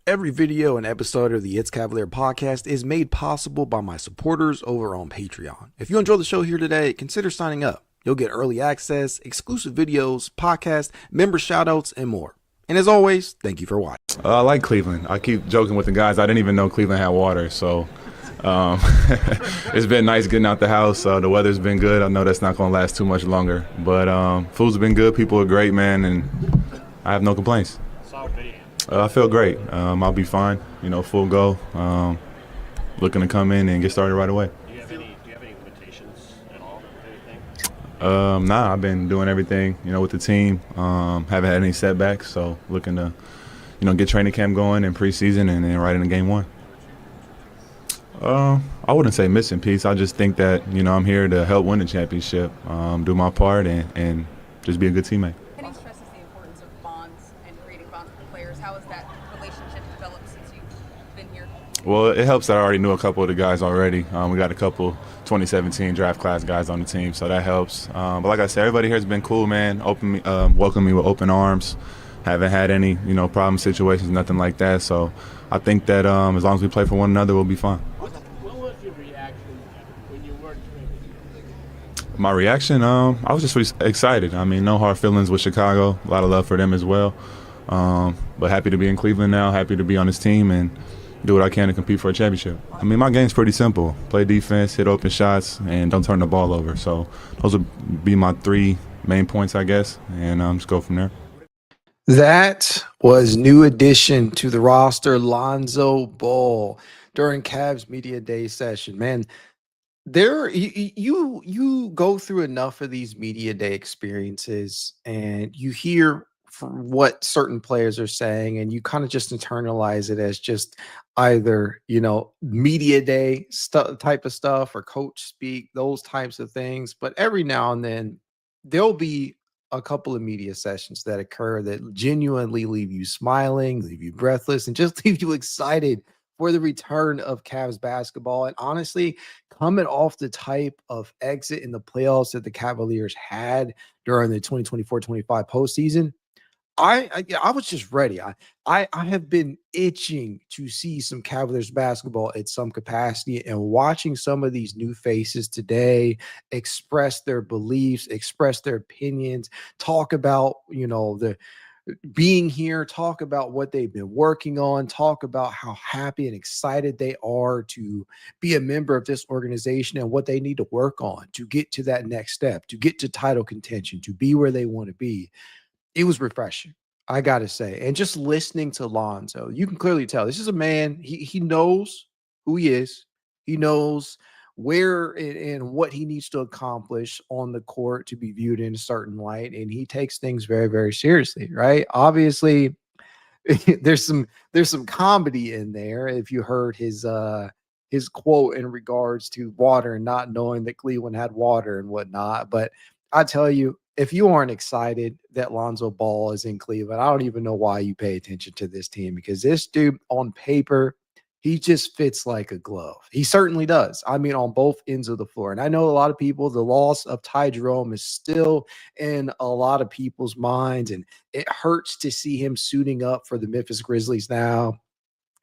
Every video and episode of the It's Cavalier podcast is made possible by my supporters over on Patreon. If you enjoy the show here today, consider signing up. You'll get early access, exclusive videos, podcasts, member shoutouts, and more. And as always, thank you for watching. I like Cleveland. I keep joking with the guys. I didn't even know Cleveland had water, so it's been nice getting out the house. The weather's been good. I know that's not going to last too much longer, but food's been good. People are great, man, and I have no complaints. I feel great. I'll be fine. Full go. Looking to come in and get started right away. Do you have any limitations at all with anything? Nah, I've been doing everything, with the team. Haven't had any setbacks, so looking to, get training camp going and preseason and then right into game one. I wouldn't say missing piece. I just think that, I'm here to help win the championship, do my part, and just be a good teammate. Kenny stresses the importance of bonds and creating bonds with players. How has that relationship developed since you've been here? Well, it helps that I already knew a couple of the guys already. We got a couple 2017 draft class guys on the team, so that helps. But like I said, everybody here has been cool, man. Welcomed me with open arms. Haven't had any, problem situations, nothing like that. So I think that as long as we play for one another, we'll be fine. What was your reaction when you weren't traded? My reaction, I was just really excited. No hard feelings with Chicago. A lot of love for them as well. But happy to be in Cleveland now, happy to be on this team and do what I can to compete for a championship. My game's pretty simple. Play defense, hit open shots, and don't turn the ball over. So those would be my three main points, I guess, and just go from there. That was new addition to the roster, Lonzo Ball, during Cavs Media Day session. Man, you go through enough of these media day experiences and you hear from what certain players are saying and you kind of just internalize it as just either, media day type of stuff or coach speak, those types of things. But every now and then there'll be a couple of media sessions that occur that genuinely leave you smiling, leave you breathless, and just leave you excited for the return of Cavs basketball. And honestly, coming off the type of exit in the playoffs that the Cavaliers had during the 2024-25 postseason, I was just ready. I have been itching to see some Cavaliers basketball at some capacity, and watching some of these new faces today express their beliefs, express their opinions, talk about, the being here, talk about what they've been working on, talk about how happy and excited they are to be a member of this organization and what they need to work on to get to that next step, to get to title contention, to be where they want to be. It was refreshing, I got to say. And just listening to Lonzo, you can clearly tell this is a man, he knows who he is. He knows where and what he needs to accomplish on the court to be viewed in a certain light. And he takes things very, very seriously, right? Obviously, there's some comedy in there. If you heard his quote in regards to water and not knowing that Cleveland had water and whatnot. But I tell you, if you aren't excited that Lonzo Ball is in Cleveland, I don't even know why you pay attention to this team, because this dude on paper, he just fits like a glove. He certainly does. On both ends of the floor. And I know a lot of people, the loss of Ty Jerome is still in a lot of people's minds, and it hurts to see him suiting up for the Memphis Grizzlies now.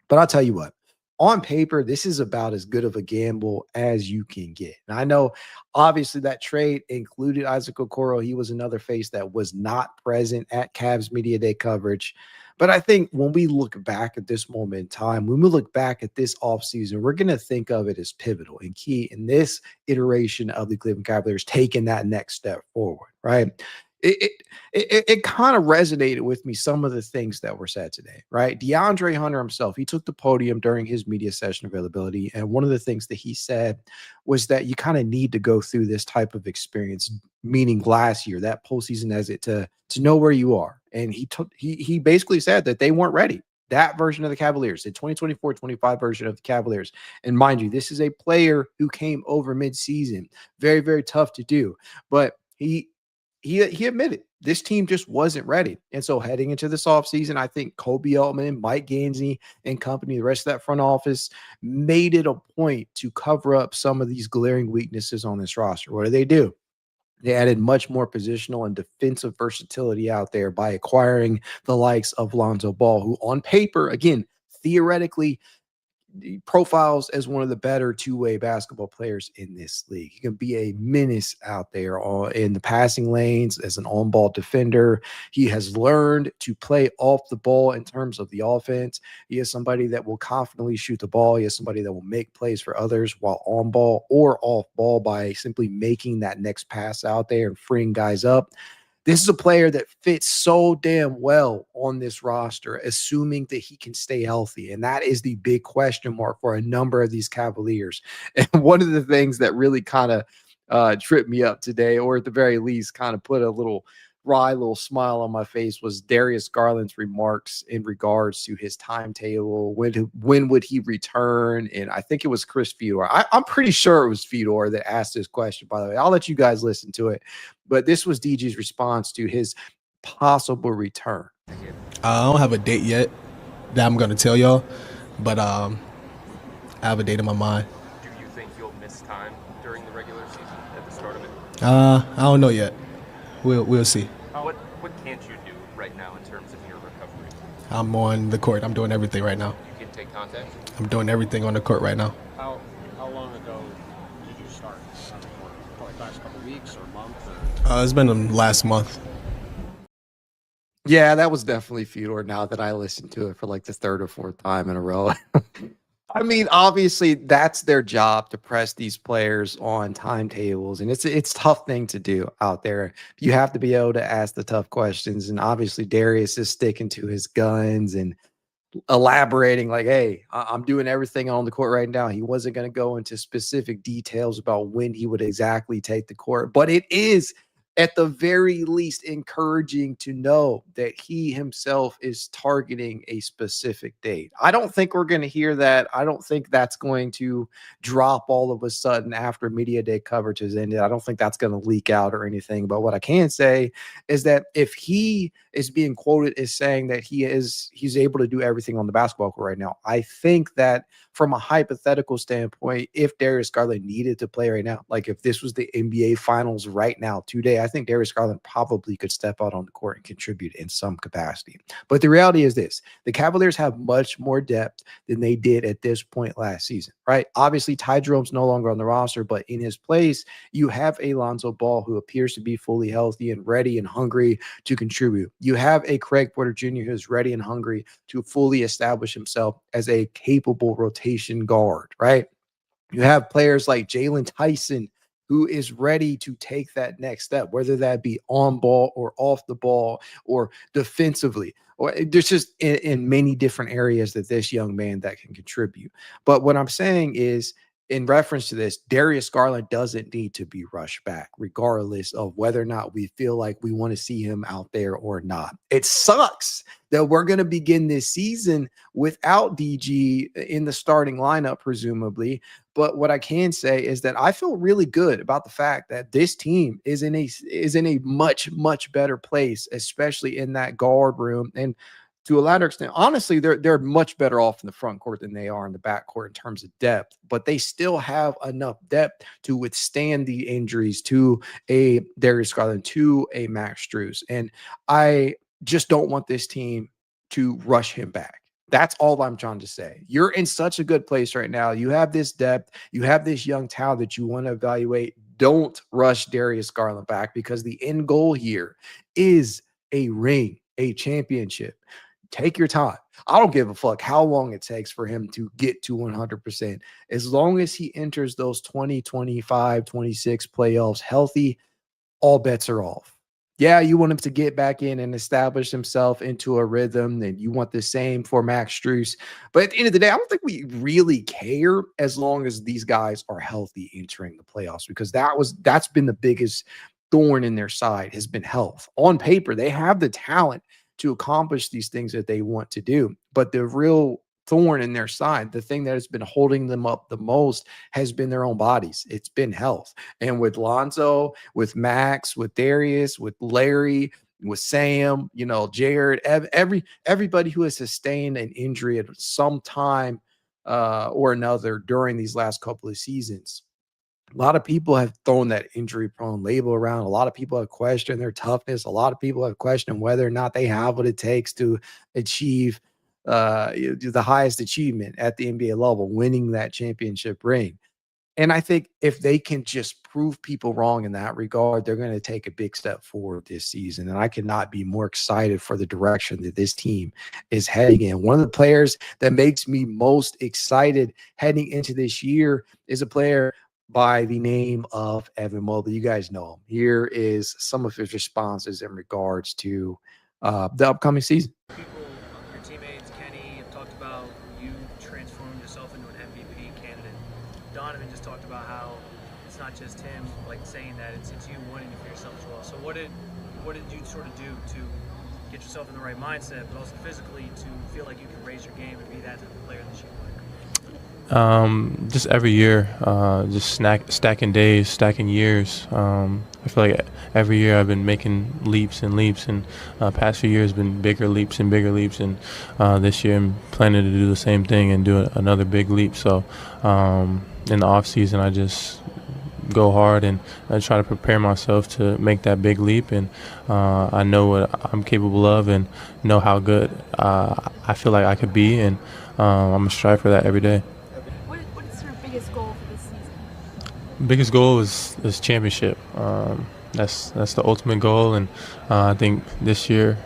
But I'll tell you what, on paper, this is about as good of a gamble as you can get. And I know, obviously, that trade included Isaac Okoro. He was another face that was not present at Cavs Media Day coverage. But I think when we look back at this moment in time, when we look back at this offseason, we're going to think of it as pivotal and key in this iteration of the Cleveland Cavaliers taking that next step forward, right? It kind of resonated with me, some of the things that were said today, right? DeAndre Hunter himself, he took the podium during his media session availability, and one of the things that he said was that you kind of need to go through this type of experience, meaning last year, that postseason exit, to know where you are. And he basically said that they weren't ready. That version of the Cavaliers, the 2024-25 version of the Cavaliers. And mind you, this is a player who came over midseason. Very, very tough to do. But he admitted this team just wasn't ready. And so heading into this offseason, I think Kobe Altman, Mike Gansey, and company, the rest of that front office, made it a point to cover up some of these glaring weaknesses on this roster. What do? They added much more positional and defensive versatility out there by acquiring the likes of Lonzo Ball, who on paper, again, theoretically profiles as one of the better two-way basketball players in this league. He can be a menace out there in the passing lanes as an on-ball defender. He has learned to play off the ball in terms of the offense. He is somebody that will confidently shoot the ball. He is somebody that will make plays for others while on ball or off ball by simply making that next pass out there and freeing guys up. This is a player that fits so damn well on this roster, assuming that he can stay healthy. And that is the big question mark for a number of these Cavaliers. And one of the things that really kind of tripped me up today, or at the very least kind of put a little smile on my face, was Darius Garland's remarks in regards to his timetable. When would he return? And I think it was Chris Fedor. I'm pretty sure it was Fedor that asked this question, by the way. I'll let you guys listen to it. But this was DG's response to his possible return. I don't have a date yet that I'm going to tell y'all, but I have a date in my mind. Do you think you'll miss time during the regular season at the start of it? I don't know yet. We'll see. What can't you do right now in terms of your recovery? I'm on the court. I'm doing everything right now. You can take contact? I'm doing everything on the court right now. How long ago did you start on the court? Probably last couple weeks or month? It's been the last month. Yeah, that was definitely Fedor now that I listened to it for like the third or fourth time in a row. I mean, obviously, that's their job to press these players on timetables, and it's a tough thing to do out there. You have to be able to ask the tough questions, and obviously, Darius is sticking to his guns and elaborating like, hey, I'm doing everything on the court right now. He wasn't going to go into specific details about when he would exactly take the court, but it is at the very least encouraging to know that he himself is targeting a specific date. I don't think we're going to hear that. I don't think that's going to drop all of a sudden after media day coverage has ended. I don't think that's going to leak out or anything. But what I can say is that if he is being quoted as saying that he's able to do everything on the basketball court right now, I think that from a hypothetical standpoint, if Darius Garland needed to play right now, like if this was the NBA Finals right now, today, I think Darius Garland probably could step out on the court and contribute in some capacity. But the reality is this: the Cavaliers have much more depth than they did at this point last season, right? Obviously, Ty Jerome's no longer on the roster, but in his place, you have a Lonzo Ball who appears to be fully healthy and ready and hungry to contribute. You have a Craig Porter Jr. who's ready and hungry to fully establish himself as a capable rotation guard, right? You have players like Jalen Tyson, who is ready to take that next step, whether that be on ball or off the ball or defensively, or there's just in many different areas that this young man that can contribute. But what I'm saying is, in reference to this, Darius Garland doesn't need to be rushed back, regardless of whether or not we feel like we want to see him out there or not. It sucks that we're going to begin this season without DG in the starting lineup, presumably. But what I can say is that I feel really good about the fact that this team is in a much, much better place, especially in that guard room. And to a larger extent, honestly, they're much better off in the front court than they are in the back court in terms of depth, but they still have enough depth to withstand the injuries to a Darius Garland, to a Max Strus. And I just don't want this team to rush him back. That's all I'm trying to say. You're in such a good place right now. You have this depth. You have this young talent that you want to evaluate. Don't rush Darius Garland back, because the end goal here is a ring, a championship. Take your time. I don't give a fuck how long it takes for him to get to 100%. As long as he enters those 20, 25, 26 playoffs healthy, all bets are off. Yeah, you want him to get back in and establish himself into a rhythm, and you want the same for Max Strus. But at the end of the day, I don't think we really care as long as these guys are healthy entering the playoffs, because that's been the biggest thorn in their side, has been health. On paper, they have the talent to accomplish these things that they want to do, but the real thorn in their side, the thing that has been holding them up the most, has been their own bodies. It's been health. And with Lonzo, with Max, with Darius, with Larry, with Sam, Jared, everybody who has sustained an injury at some time or another during these last couple of seasons, a lot of people have thrown that injury-prone label around. A lot of people have questioned their toughness. A lot of people have questioned whether or not they have what it takes to achieve the highest achievement at the NBA level, winning that championship ring. And I think if they can just prove people wrong in that regard, they're going to take a big step forward this season. And I cannot be more excited for the direction that this team is heading in. One of the players that makes me most excited heading into this year is a player by the name of Evan Mobley. You guys know him. Here is some of his responses in regards to the upcoming season. People, your teammates, Kenny, have talked about you transforming yourself into an MVP candidate. Donovan just talked about how it's not just him like saying that, it's you wanting it for yourself as well. So what did you sort of do to get yourself in the right mindset, but also physically to feel like you can raise your game and be that type of player this year? Just every year, just stacking days, stacking years. I feel like every year I've been making leaps and leaps, and past few years been bigger leaps and bigger leaps, and this year I'm planning to do the same thing and do another big leap. So in the off season, I just go hard and I try to prepare myself to make that big leap, and I know what I'm capable of and know how good I feel like I could be, and I'm gonna strive for that every day. What is your biggest goal for this season? Biggest goal is championship. That's the ultimate goal, and I think this year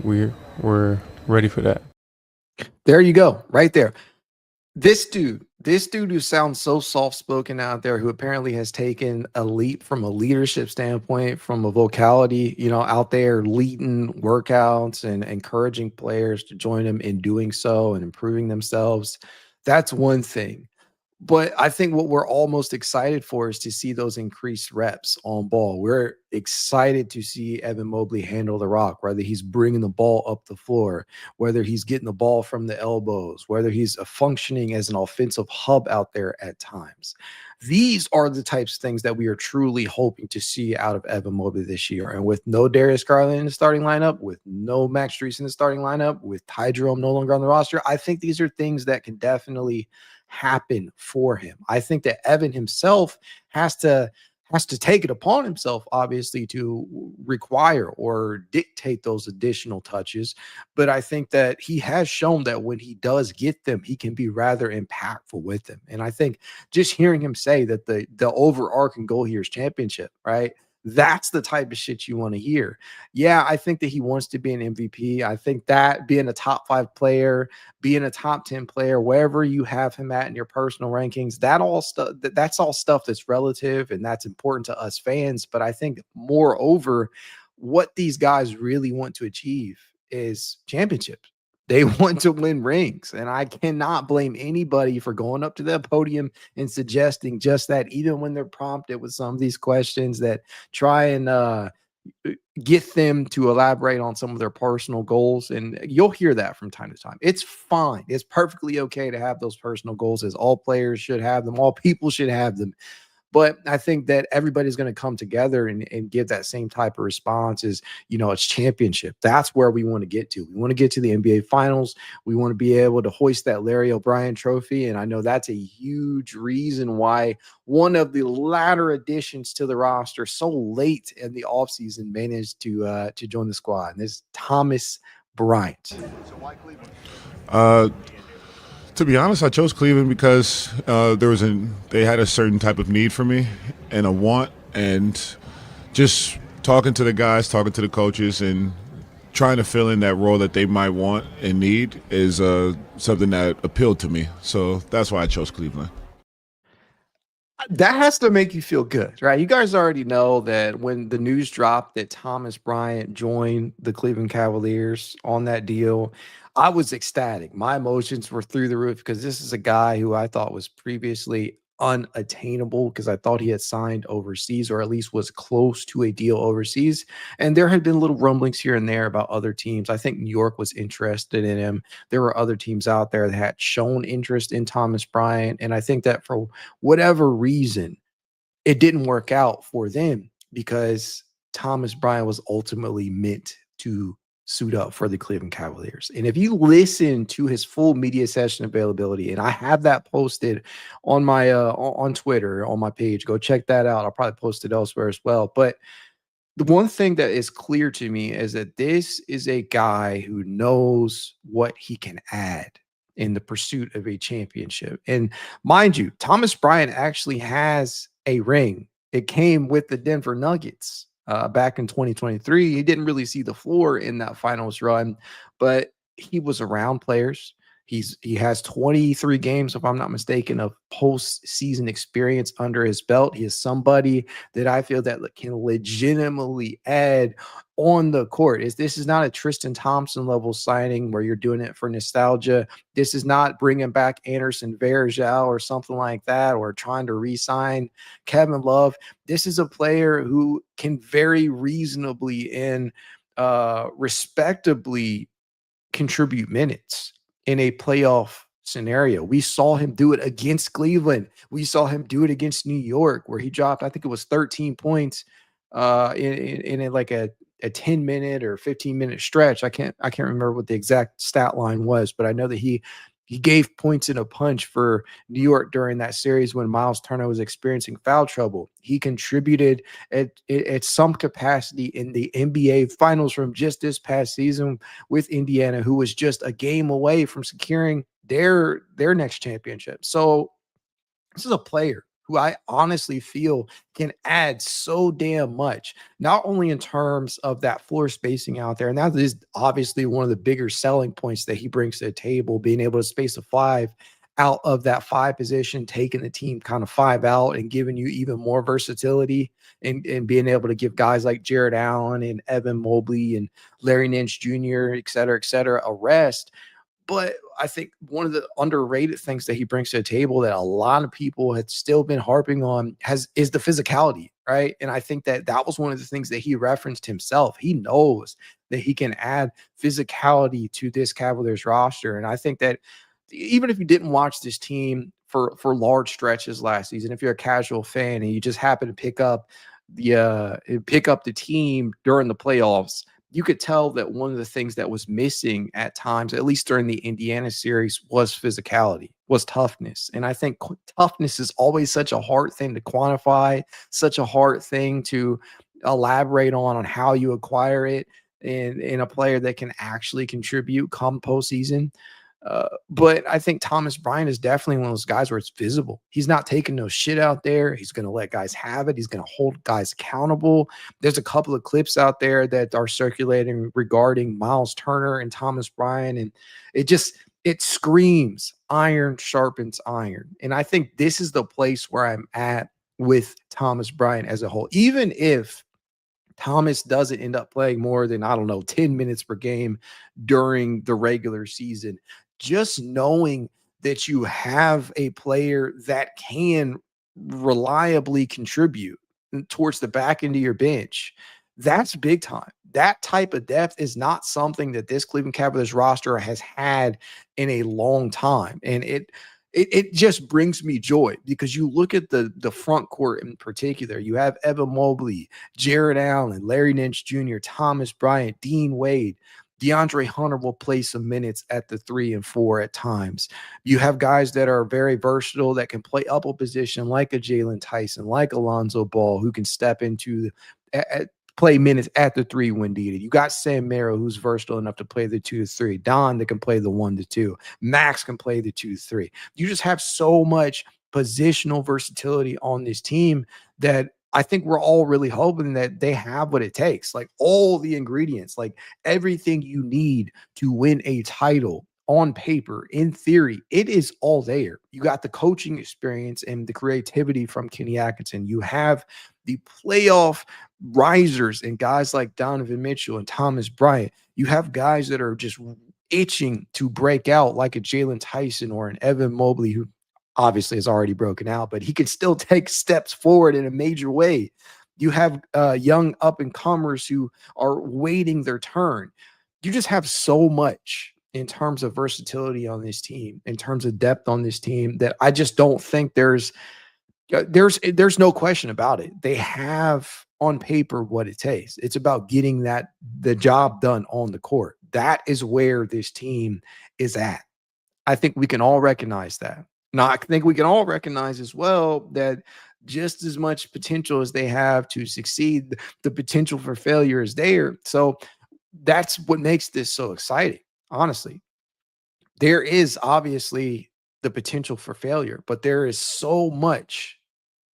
we're ready for that. There you go, right there. This dude who sounds so soft-spoken out there, who apparently has taken a leap from a leadership standpoint, from a vocality, out there leading workouts and encouraging players to join him in doing so and improving themselves. That's one thing. But I think what we're all most excited for is to see those increased reps on ball. We're excited to see Evan Mobley handle the rock, whether he's bringing the ball up the floor, whether he's getting the ball from the elbows, whether he's functioning as an offensive hub out there at times. These are the types of things that we are truly hoping to see out of Evan Mobley this year. And with no Darius Garland in the starting lineup, with no Max Strus in the starting lineup, with Ty Jerome no longer on the roster, I think these are things that can definitely happen for him. I think that Evan himself has to take it upon himself, obviously, to require or dictate those additional touches. But I think that he has shown that when he does get them, he can be rather impactful with them. And I think just hearing him say that the overarching goal here is championship, right? That's the type of shit you want to hear. Yeah, I think that he wants to be an MVP. I think that being a top 5 player, being a top 10 player, wherever you have him at in your personal rankings, that's all stuff that's relative and that's important to us fans. But I think moreover, what these guys really want to achieve is championships. They want to win rings, and I cannot blame anybody for going up to the podium and suggesting just that, even when they're prompted with some of these questions that try and get them to elaborate on some of their personal goals. And you'll hear that from time to time. It's fine. It's perfectly okay to have those personal goals, as all players should have them. All people should have them. But I think that everybody's going to come together and give that same type of response is, it's championship. That's where we want to get to. We want to get to the NBA Finals. We want to be able to hoist that Larry O'Brien trophy. And I know that's a huge reason why one of the latter additions to the roster so late in the offseason managed to join the squad. And this is Thomas Bryant. So why Cleveland? To be honest, I chose Cleveland because they had a certain type of need for me and a want, and just talking to the guys, talking to the coaches, and trying to fill in that role that they might want and need is something that appealed to me. So that's why I chose Cleveland. That has to make you feel good, right? You guys already know that when the news dropped that Thomas Bryant joined the Cleveland Cavaliers on that deal, I was ecstatic. My emotions were through the roof because this is a guy who I thought was previously unattainable, because I thought he had signed overseas, or at least was close to a deal overseas. And there had been little rumblings here and there about other teams. I think New York was interested in him. There were other teams out there that had shown interest in Thomas Bryant. And I think that for whatever reason, it didn't work out for them, because Thomas Bryant was ultimately meant to suit up for the Cleveland Cavaliers. And if you listen to his full media session availability, and I have that posted on my on Twitter, on my page, go check that out. I'll probably post it elsewhere as well. But The one thing that is clear to me is that this is a guy who knows what he can add in the pursuit of a championship. And mind you, Thomas Bryant actually has a ring. It came with the Denver Nuggets back in 2023. He didn't really see the floor in that finals run, but he was around players. He has 23 games, if I'm not mistaken, of postseason experience under his belt. He is somebody that I feel that can legitimately add on the court. This is not a Tristan Thompson level signing where you're doing it for nostalgia. This is not bringing back Anderson Varejao or something like that, or trying to re-sign Kevin Love. This is a player who can very reasonably and respectably contribute minutes in a playoff scenario. We saw him do it against Cleveland. We saw him do it against New York, where he dropped, I think it was 13 points in like a 10-minute or 15-minute stretch. I can't remember what the exact stat line was, but I know that he gave points in a punch for New York during that series when Miles Turner was experiencing foul trouble. He contributed at some capacity in the NBA Finals from just this past season with Indiana, who was just a game away from securing their next championship. So this is a player who I honestly feel can add so damn much, not only in terms of that floor spacing out there, and that is obviously one of the bigger selling points that he brings to the table, being able to space a five out of that five position, taking the team kind of five out and giving you even more versatility, and being able to give guys like Jared Allen and Evan Mobley and Larry Nance Jr., et cetera, a rest. But I think one of the underrated things that he brings to the table that a lot of people had still been harping on is the physicality, right? And I think that was one of the things that he referenced himself. He knows that he can add physicality to this Cavaliers roster. And I think that even if you didn't watch this team for large stretches last season, if you're a casual fan and you just happen to pick up the team during the playoffs, you could tell that one of the things that was missing at times, at least during the Indiana series, was physicality, was toughness. And I think toughness is always such a hard thing to quantify, such a hard thing to elaborate on how you acquire it in a player that can actually contribute come postseason. But I think Thomas Bryant is definitely one of those guys where it's visible. He's not taking no shit out there. He's going to let guys have it. He's going to hold guys accountable. There's a couple of clips out there that are circulating regarding Miles Turner and Thomas Bryant, and it screams iron sharpens iron. And I think this is the place where I'm at with Thomas Bryant as a whole. Even if Thomas doesn't end up playing more than, I don't know, 10 minutes per game during the regular season, just knowing that you have a player that can reliably contribute towards the back end of your bench, that's big time. That type of depth is not something that this Cleveland Cavaliers roster has had in a long time. And it just brings me joy, because you look at the front court in particular. You have Evan Mobley, Jared Allen, Larry Nance Jr., Thomas Bryant, Dean Wade. DeAndre Hunter will play some minutes at the 3 and 4 at times. You have guys that are very versatile that can play up a position, like a Jalen Tyson, like a Lonzo Ball, who can step into play minutes at the 3 when needed. You got Sam Merrill, who's versatile enough to play the 2-3. Don that can play the 1-2. Max can play the 2-3. You just have so much positional versatility on this team that I think we're all really hoping that they have what it takes, like all the ingredients, like everything you need to win a title on paper. In theory, it is all there. You got the coaching experience and the creativity from Kenny Atkinson. You have the playoff risers and guys like Donovan Mitchell and Thomas Bryant. You have guys that are just itching to break out, like a Jalen Tyson or an Evan Mobley, who obviously has already broken out, but he could still take steps forward in a major way. You have young up-and-comers who are waiting their turn. You just have so much in terms of versatility on this team, in terms of depth on this team, that I just don't think there's no question about it. They have on paper what it takes. It's about getting the job done on the court. That is where this team is at. I think we can all recognize that. Now, I think we can all recognize as well that just as much potential as they have to succeed. The potential for failure is there. So that's what makes this so exciting, honestly. There is obviously the potential for failure, but there is so much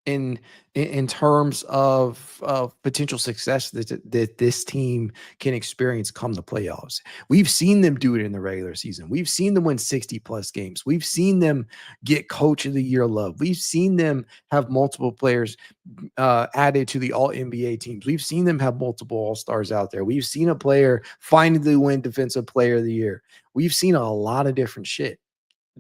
in in terms of potential success that this team can experience come the playoffs. We've seen them do it in the regular season. We've seen them win 60 plus games. We've seen them get coach of the year love. We've seen them have multiple players added to the all NBA teams. We've seen them have multiple all-stars out there. We've seen a player finally win defensive player of the year. We've seen a lot of different shit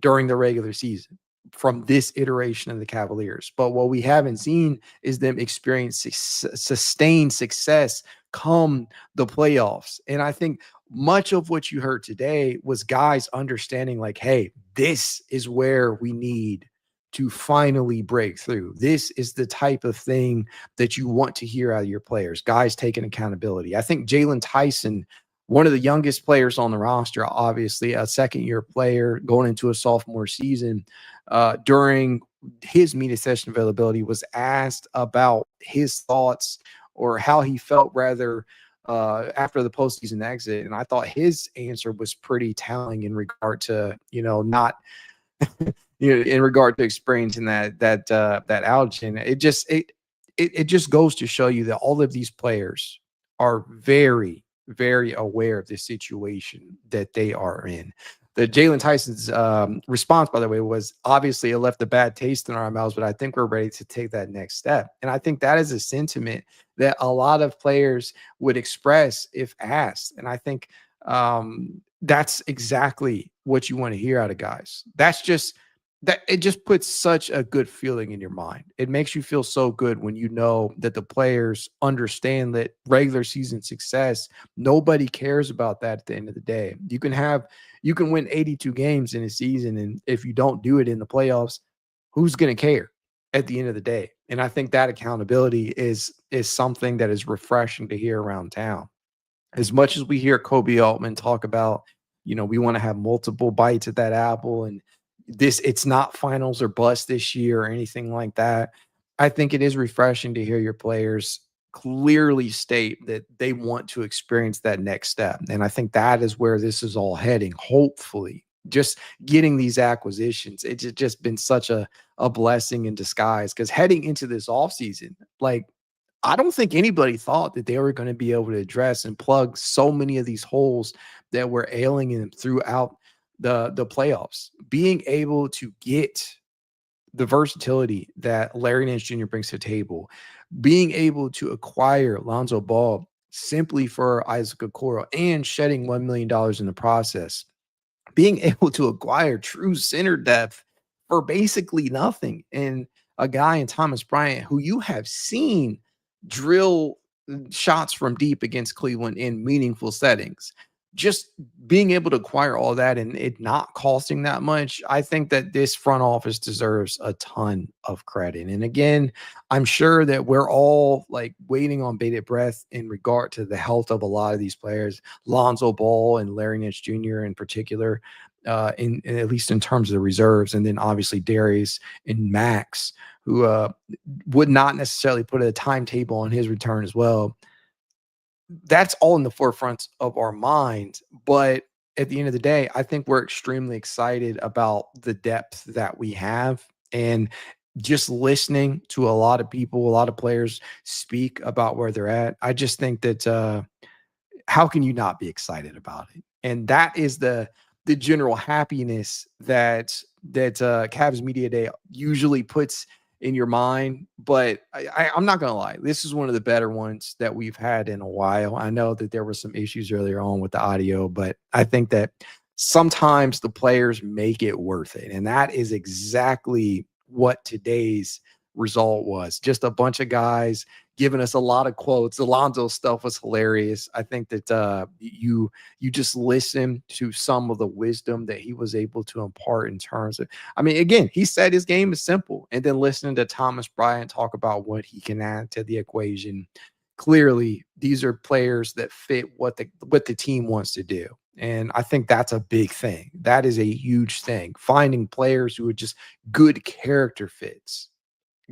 during the regular season from this iteration of the Cavaliers. But what we haven't seen is them experience sustained success come the playoffs. And I think much of what you heard today was guys understanding, like, hey, this is where we need to finally break through. This is the type of thing that you want to hear out of your players, guys taking accountability. I think Jalen Tyson, one of the youngest players on the roster, obviously a second-year player going into a sophomore season, during his media session availability, was asked about his thoughts or how he felt, rather, after the postseason exit. And I thought his answer was pretty telling in regard to, not in regard to experiencing that outage. And it just goes to show you that all of these players are very, very aware of the situation that they are in. The Jalen Tyson's response, by the way, was obviously it left a bad taste in our mouths, but I think we're ready to take that next step. And I think that is a sentiment that a lot of players would express if asked. And I think that's exactly what you want to hear out of guys. That it just puts such a good feeling in your mind. It makes you feel so good when you know that the players understand that regular season success, nobody cares about that at the end of the day. You can win 82 games in a season, and if you don't do it in the playoffs, who's going to care at the end of the day? And I think that accountability is something that is refreshing to hear around town. As much as we hear Kobe Altman talk about, we want to have multiple bites at that apple, and it's not finals or bust this year or anything like that. I think it is refreshing to hear your players clearly state that they want to experience that next step. And I think that is where this is all heading. Hopefully, just getting these acquisitions, it's just been such a blessing in disguise, because heading into this offseason, like, I don't think anybody thought that they were going to be able to address and plug so many of these holes that were ailing them throughout the playoffs. Being able to get the versatility that Larry Nance Jr. brings to the table, being able to acquire Lonzo Ball simply for Isaac Okoro and shedding $1 million in the process, being able to acquire true center depth for basically nothing, and a guy in Thomas Bryant who you have seen drill shots from deep against Cleveland in meaningful settings. Just being able to acquire all that and it not costing that much, I think that this front office deserves a ton of credit. And again, I'm sure that we're all like waiting on bated breath in regard to the health of a lot of these players, Lonzo Ball and Larry Nance Jr. in particular, in at least in terms of the reserves, and then obviously Darius and Max, who would not necessarily put a timetable on his return as well. That's all in the forefront of our minds. But at the end of the day, I think we're extremely excited about the depth that we have. And just listening to a lot of people, a lot of players speak about where they're at, I just think that how can you not be excited about it? And that is the general happiness that Cavs Media Day usually puts in your mind. But I'm not gonna lie, this is one of the better ones that we've had in a while. I know that there were some issues earlier on with the audio, but I think that sometimes the players make it worth it, and that is exactly what today's result was. Just a bunch of guys giving us a lot of quotes. Alonzo stuff was hilarious. I think that you just listen to some of the wisdom that he was able to impart in terms of, I mean, again, he said his game is simple, and then listening to Thomas Bryant talk about what he can add to the equation. Clearly, these are players that fit what the team wants to do. And I think that's a big thing. That is a huge thing. Finding players who are just good character fits.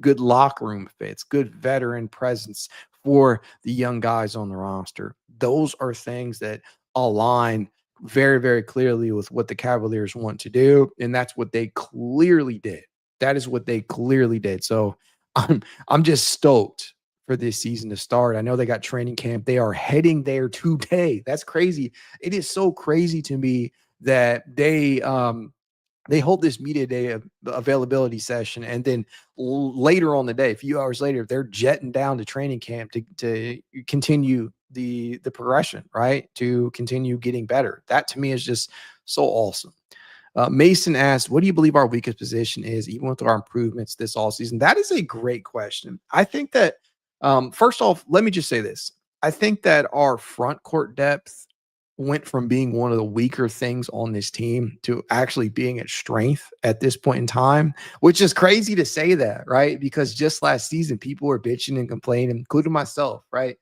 good locker room fits, good veteran presence for the young guys on the roster. Those are things that align very, very clearly with what the Cavaliers want to do, and that's what they clearly did. That is what they clearly did. So I'm just stoked for this season to start. I know they got training camp. They are heading there today. That's crazy. It is so crazy to me that they hold this media day availability session, and then later on the day, a few hours later, they're jetting down to training camp to continue the progression, right? To continue getting better. That to me is just so awesome. Mason asked, what do you believe our weakest position is, even with our improvements this all season? That is a great question. I think that, first off, let me just say this. I think that our front court depth went from being one of the weaker things on this team to actually being at strength at this point in time, which is crazy to say that, right? Because just last season, people were bitching and complaining, including myself, right?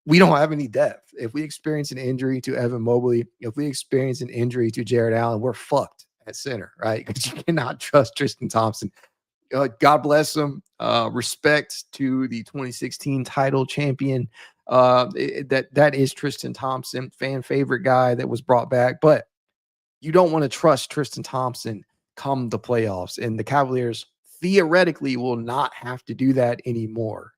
We don't have any depth. If we experience an injury to Evan Mobley, if we experience an injury to Jared Allen, we're fucked at center, right? Because you cannot trust Tristan Thompson. God bless him. Respect to the 2016 title champion. That is Tristan Thompson, fan favorite guy that was brought back. But you don't want to trust Tristan Thompson come the playoffs. And the Cavaliers theoretically will not have to do that anymore.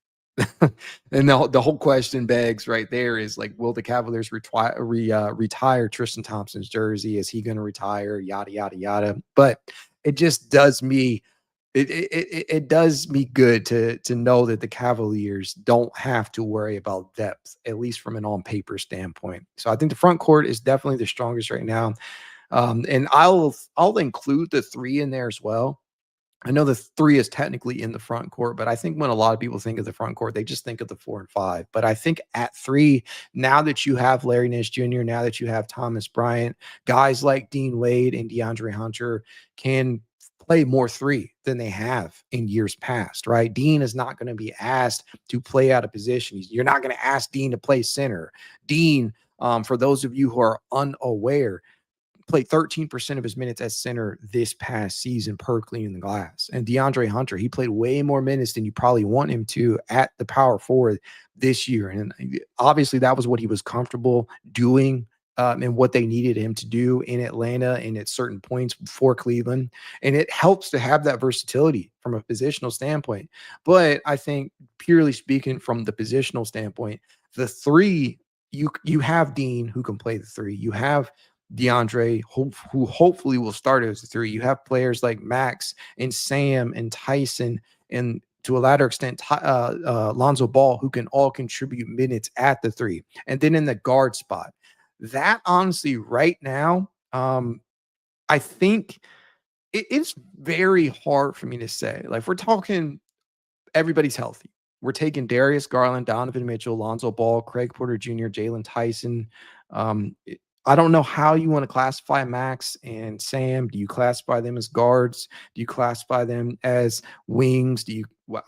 And the whole question begs right there is like, will the Cavaliers retire Tristan Thompson's jersey? Is he going to retire? Yada, yada, yada. But it just does me it does me good to know that the Cavaliers don't have to worry about depth, at least from an on paper standpoint. So I think the front court is definitely the strongest right now. And I'll include the three in there as well. I know the three is technically in the front court, but I think when a lot of people think of the front court, they just think of the 4 and 5. But I think at 3, now that you have Larry Nance Jr., now that you have Thomas Bryant, guys like Dean Wade and DeAndre Hunter can play more 3 than they have in years past, right? Dean is not going to be asked to play out of position. You're not going to ask Dean to play center. Dean, for those of you who are unaware, played 13% of his minutes at center this past season per cleaning the glass. And DeAndre Hunter, he played way more minutes than you probably want him to at the power forward this year. And obviously that was what he was comfortable doing and what they needed him to do in Atlanta and at certain points for Cleveland. And it helps to have that versatility from a positional standpoint. But I think purely speaking from the positional standpoint, the 3, you have Dean who can play the 3. You have DeAndre, who hopefully will start as a 3. You have players like Max and Sam and Tyson and to a latter extent, Lonzo Ball, who can all contribute minutes at the 3. And then in the guard spot, that honestly right now, I think it's very hard for me to say. Like we're talking everybody's healthy. We're taking Darius Garland, Donovan Mitchell, Lonzo Ball, Craig Porter Jr., Jalen Tyson. I don't know how you want to classify Max and Sam. Do you classify them as guards? Do you classify them as wings?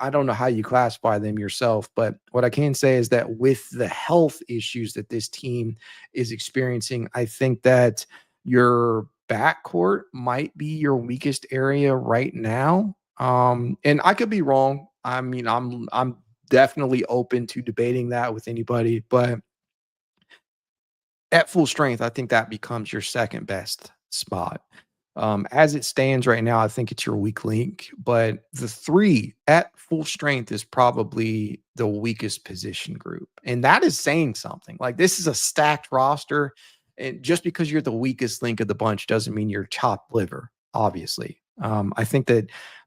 I don't know how you classify them yourself, but what I can say is that with the health issues that this team is experiencing, I think that your backcourt might be your weakest area right now. And I could be wrong. I mean, I'm definitely open to debating that with anybody, but at full strength, I think that becomes your second best spot. As it stands right now, I think it's your weak link, but the 3 at full strength is probably the weakest position group. And that is saying something. Like this is a stacked roster. And just because you're the weakest link of the bunch doesn't mean you're chopped liver, obviously. I think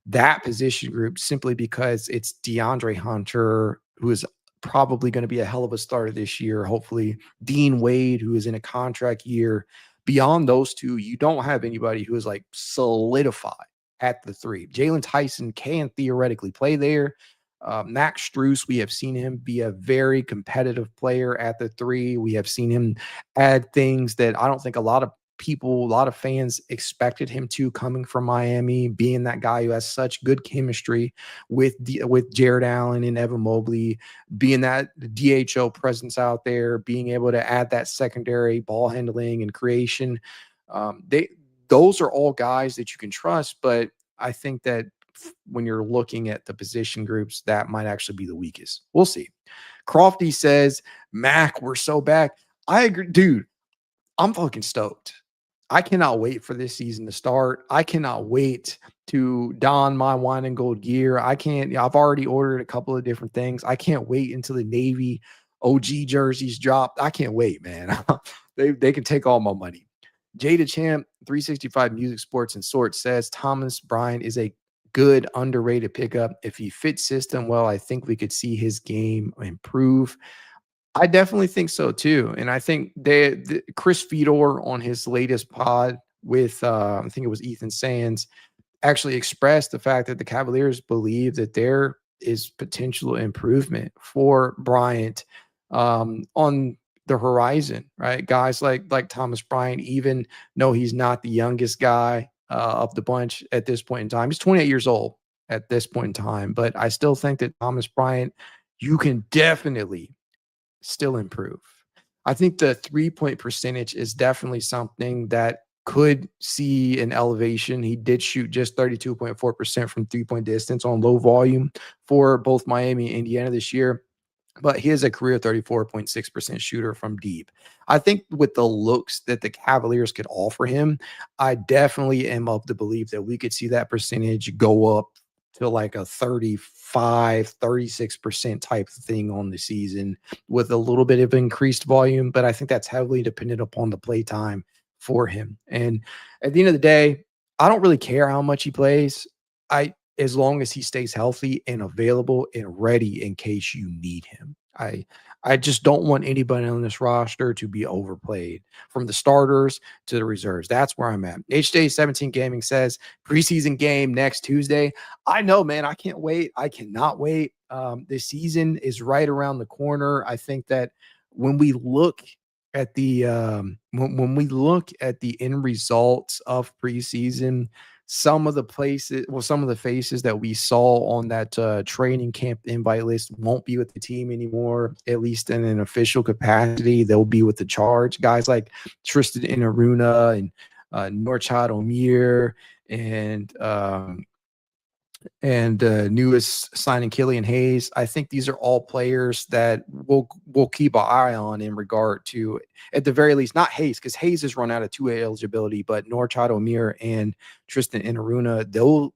that position group, simply because it's DeAndre Hunter, who is probably going to be a hell of a starter this year. Hopefully, Dean Wade, who is in a contract year. Beyond those 2, you don't have anybody who is like solidified at the 3. Jalen Tyson can theoretically play there. Max Strus, we have seen him be a very competitive player at the 3. We have seen him add things that I don't think a lot of fans expected him to, coming from Miami, being that guy who has such good chemistry with Jared Allen and Evan Mobley, being that DHO presence out there, being able to add that secondary ball handling and creation. Those are all guys that you can trust, but I think that when you're looking at the position groups, that might actually be the weakest. We'll see. Crofty says, Mac, we're so back. I agree, dude. I'm fucking stoked. I cannot wait for this season to start. I cannot wait to don my wine and gold gear. I've already ordered a couple of different things. I can't wait until the Navy OG jerseys drop. I can't wait, man. They can take all my money. Jada Champ, 365 Music, Sports, and Sorts says Thomas Bryant is a good underrated pickup. If he fits system well, I think we could see his game improve. I definitely think so too. And I think Chris Fedor on his latest pod with I think it was Ethan Sands actually expressed the fact that the Cavaliers believe that there is potential improvement for Bryant on the horizon, right? Guys like Thomas Bryant, even though he's not the youngest guy of the bunch at this point in time, he's 28 years old at this point in time. But I still think that Thomas Bryant, you can definitely still improve. I think the 3-point percentage is definitely something that could see an elevation. He did shoot just 32.4% from 3-point distance on low volume for both Miami and Indiana this year, but he is a career 34.6% shooter from deep. I think with the looks that the Cavaliers could offer him, I definitely am of the belief that we could see that percentage go up to like a 35, 36% type of thing on the season with a little bit of increased volume. But I think that's heavily dependent upon the play time for him. And at the end of the day, I don't really care how much he plays. As long as he stays healthy and available and ready in case you need him. I just don't want anybody on this roster to be overplayed, from the starters to the reserves. That's where I'm at. HJ17 Gaming says preseason game next Tuesday. I know, man. I can't wait. I cannot wait. This season is right around the corner. I think that when we look at the when we look at the end results of preseason, some of the faces that we saw on that training camp invite list won't be with the team anymore, at least in an official capacity. They'll be with the Charge. Guys like Tristan Inaruna and Norchad Omir and newest signing Killian Hayes. I think these are all players that we'll keep an eye on in regard to, at the very least, not Hayes, because Hayes has run out of 2A eligibility, but Norchad Omir and Tristan Inaruna,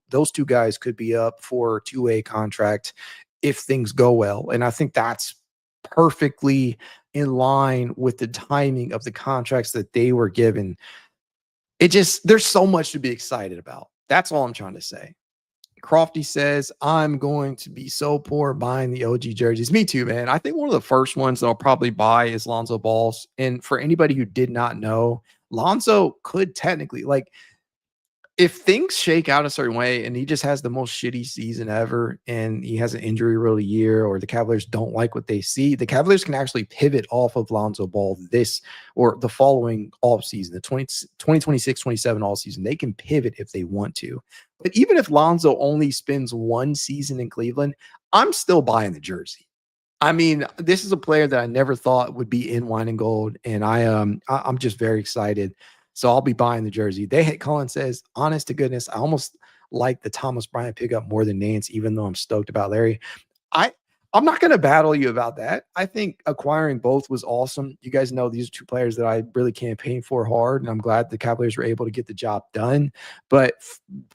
those two guys could be up for 2A contract if things go well. And I think that's perfectly in line with the timing of the contracts that they were given. There's so much to be excited about. That's all I'm trying to say. Crofty says, I'm going to be so poor buying the OG jerseys. Me too, man. I think one of the first ones that I'll probably buy is Lonzo Ball's. And for anybody who did not know, Lonzo could technically, like, if things shake out a certain way and he just has the most shitty season ever and he has an injury-riddled year, or the Cavaliers don't like what they see, the Cavaliers can actually pivot off of Lonzo Ball this or the following offseason, the 2026-27 offseason. They can pivot if they want to. But even if Lonzo only spends one season in Cleveland, I'm still buying the jersey. I mean, this is a player that I never thought would be in wine and gold, and I'm just very excited. So I'll be buying the jersey. Colin says, honest to goodness, I almost like the Thomas Bryant pickup more than Nance, even though I'm stoked about Larry. I'm not going to battle you about that. I think acquiring both was awesome. You guys know these are two players that I really campaigned for hard, and I'm glad the Cavaliers were able to get the job done. But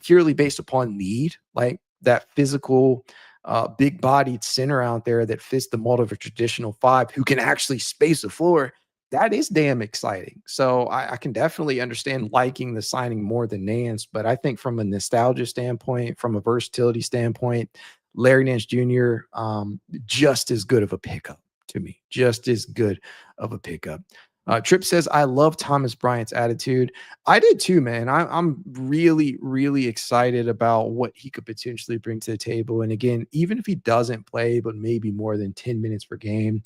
purely based upon need, like that physical, big-bodied center out there that fits the mold of a traditional five who can actually space the floor, that is damn exciting. So I can definitely understand liking the signing more than Nance, but I think from a nostalgia standpoint, from a versatility standpoint, Larry Nance Jr., just as good of a pickup to me, just as good of a pickup. Tripp says, I love Thomas Bryant's attitude. I did too, man. I'm really, really excited about what he could potentially bring to the table. And again, even if he doesn't play, but maybe more than 10 minutes per game,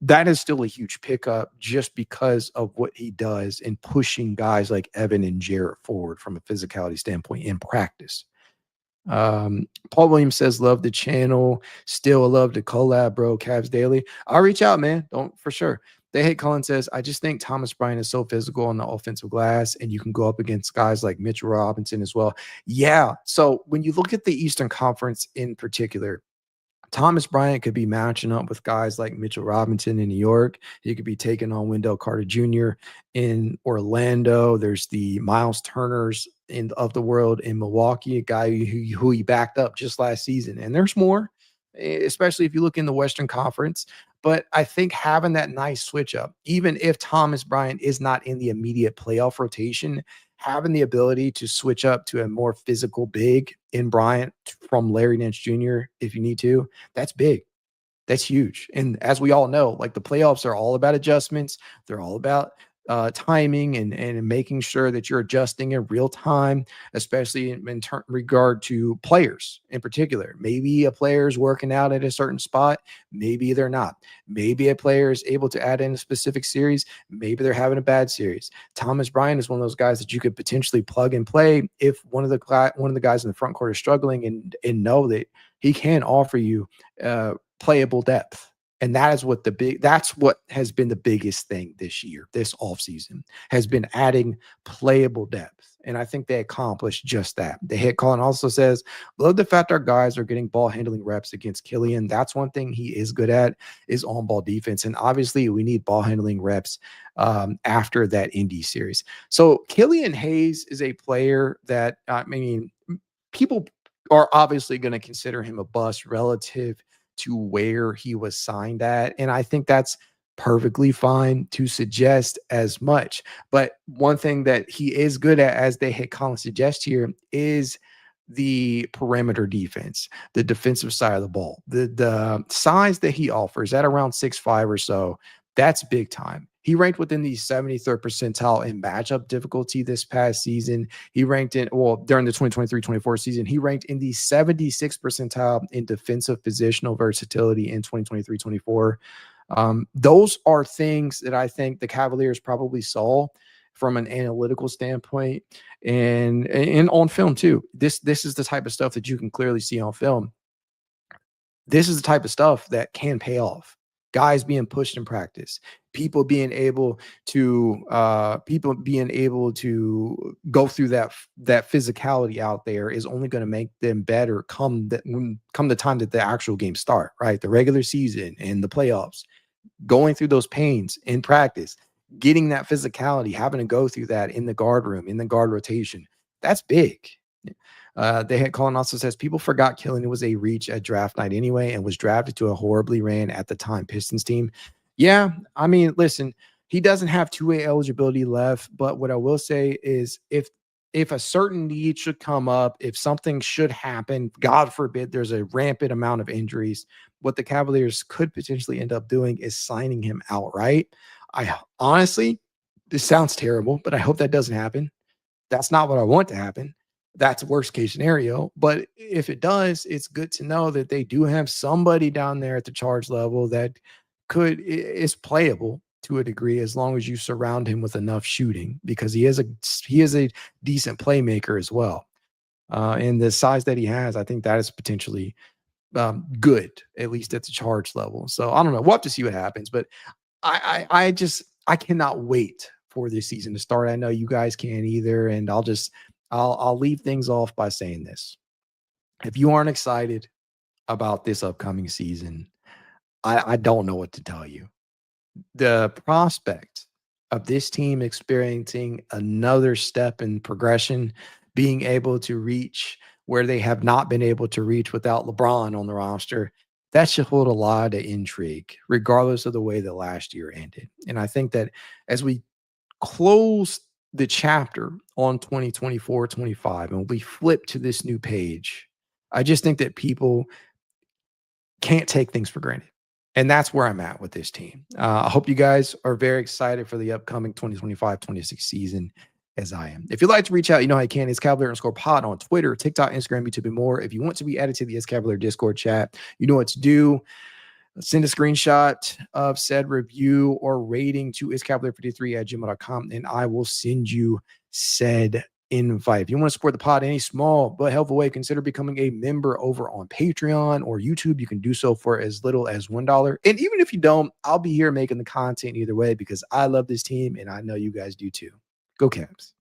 that is still a huge pickup just because of what he does in pushing guys like Evan and Jarrett forward from a physicality standpoint in practice. Paul Williams says, love the channel. Still love the collab, bro. Cavs Daily. I'll reach out, man. Don't, for sure. They hate Cullen says, I just think Thomas Bryant is so physical on the offensive glass, and you can go up against guys like Mitchell Robinson as well. Yeah. So when you look at the Eastern Conference in particular, Thomas Bryant could be matching up with guys like Mitchell Robinson in New York. He could be taking on Wendell Carter Jr. in Orlando. There's the Miles Turners of the world in Milwaukee, a guy who he backed up just last season. And there's more, especially if you look in the Western Conference. But I think having that nice switch up, even if Thomas Bryant is not in the immediate playoff rotation, having the ability to switch up to a more physical big in Bryant from Larry Nance Jr. if you need to, that's big. That's huge. And as we all know, like the playoffs are all about adjustments. They're all about timing and making sure that you're adjusting in real time, especially in regard to players in particular. Maybe a player is working out at a certain spot. Maybe they're not. Maybe a player is able to add in a specific series. Maybe they're having a bad series. Thomas Bryant is one of those guys that you could potentially plug and play if one of the guys in the front court is struggling and know that he can offer you playable depth. And that's what has been the biggest thing this year, this offseason, has been adding playable depth. And I think they accomplished just that. The hit Colin also says, love the fact our guys are getting ball handling reps against Killian. That's one thing he is good at, is on ball defense. And obviously we need ball handling reps after that Indy series. So Killian Hayes is a player that, I mean, people are obviously going to consider him a bust relative to where he was signed at. And I think that's perfectly fine to suggest as much. But one thing that he is good at, as they had Colin suggest here, is the perimeter defense, the defensive side of the ball. The size that he offers at around 6'5" or so, that's big time. He ranked within the 73rd percentile in matchup difficulty this past season. He ranked during the 2023-24 season, he ranked in the 76th percentile in defensive positional versatility in 2023-24. Those are things that I think the Cavaliers probably saw from an analytical standpoint and on film too. This is the type of stuff that you can clearly see on film. This is the type of stuff that can pay off. Guys being pushed in practice, people being able to go through that physicality out there is only going to make them better come the time that the actual games start, right? The regular season and the playoffs, going through those pains in practice, getting that physicality, having to go through that in the guard room, in the guard rotation. That's big. They had Colin also says people forgot Killian was a reach at draft night anyway and was drafted to a horribly ran at the time Pistons team. Yeah, I mean, listen, he doesn't have two-way eligibility left, but what I will say is if a certain need should come up, if something should happen, God forbid there's a rampant amount of injuries, what the Cavaliers could potentially end up doing is signing him outright. I honestly, this sounds terrible, but I hope that doesn't happen. That's not what I want to happen. That's worst case scenario. But if it does, it's good to know that they do have somebody down there at the charge level that is playable to a degree, as long as you surround him with enough shooting, because he is a decent playmaker as well. And the size that he has, I think that is potentially good, at least at the charge level. So I don't know. We'll have to see what happens, but I cannot wait for this season to start. I know you guys can't either. And I'll leave things off by saying this. If you aren't excited about this upcoming season, I don't know what to tell you. The prospect of this team experiencing another step in progression, being able to reach where they have not been able to reach without LeBron on the roster, that should hold a lot of intrigue, regardless of the way that last year ended. And I think that as we close the chapter on 2024-25 and we flip to this new page, I just think that people can't take things for granted. And that's where I'm at with this team. I hope you guys are very excited for the upcoming 2025-26 season, as I am. If you'd like to reach out, you know how you can. It's Cavalier_pod on Twitter, TikTok, Instagram, YouTube, and more. If you want to be added to the Cavalier Discord chat, you know what to do. Send a screenshot of said review or rating to iscavalier53@gmail.com, and I will send you said invite. If you want to support the pod in any small but helpful way, consider becoming a member over on Patreon or YouTube. You can do so for as little as $1. And even if you don't, I'll be here making the content either way because I love this team and I know you guys do too. Go Cavs.